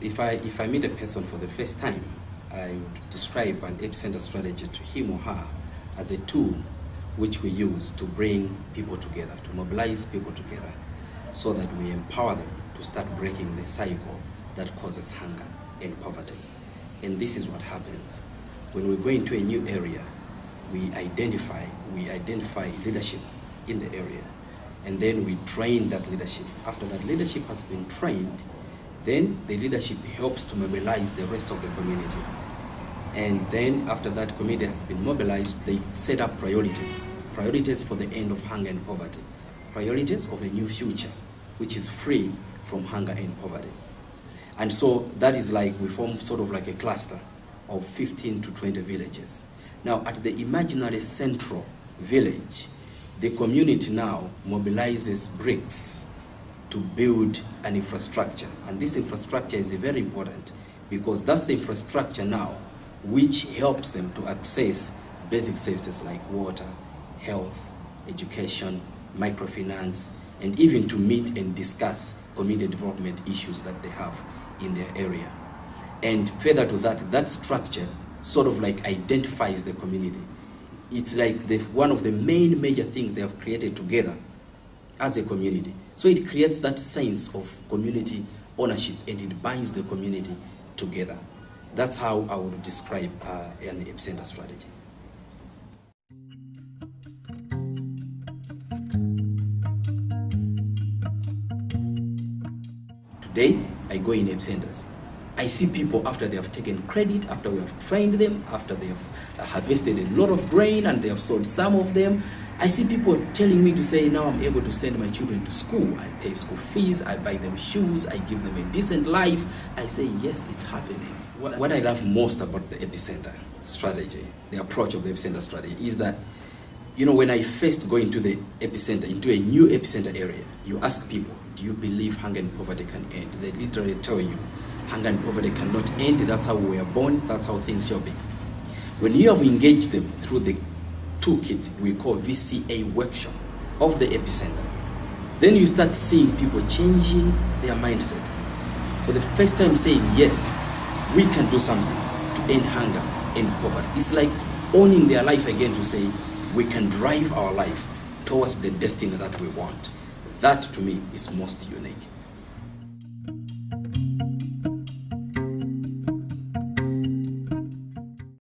If I meet a person for the first time, I would describe an Epicenter strategy to him or her as a tool which we use to bring people together, to mobilize people together, so that we empower them to start breaking the cycle that causes hunger and poverty. And this is what happens. When we go into a new area, we identify leadership in the area, and then we train that leadership. After that leadership has been trained, then the leadership helps to mobilize the rest of the community. And then after that community has been mobilized, they set up priorities for the end of hunger and poverty, priorities of a new future, which is free from hunger and poverty. And so that is like, we form sort of like a cluster of 15 to 20 villages. Now at the imaginary central village, the community now mobilizes bricks to build an infrastructure. And this infrastructure is very important because that's the infrastructure now which helps them to access basic services like water, health, education, microfinance, and even to meet and discuss community development issues that they have in their area. And further to that, that structure sort of like identifies the community. It's like one of the main major things they have created together as a community. So it creates that sense of community ownership, and it binds the community together. That's how I would describe an Epicenter strategy. Today, I go in Epicenters. I see people after they have taken credit, after we have trained them, after they have harvested a lot of grain and they have sold some of them. I see people telling me to say, now I'm able to send my children to school. I pay school fees, I buy them shoes, I give them a decent life. I say, yes, it's happening. What I love most about the Epicenter strategy, the approach of the Epicenter strategy, is that, you know, when I first go into the Epicenter, into a new Epicenter area, you ask people, do you believe hunger and poverty can end? They literally tell you, hunger and poverty cannot end. That's how we were born. That's how things shall be. When you have engaged them through the toolkit we call VCA workshop of the Epicenter, then you start seeing people changing their mindset. For the first time saying, yes, we can do something to end hunger and poverty. It's like owning their life again, to say, we can drive our life towards the destiny that we want. That to me is most unique.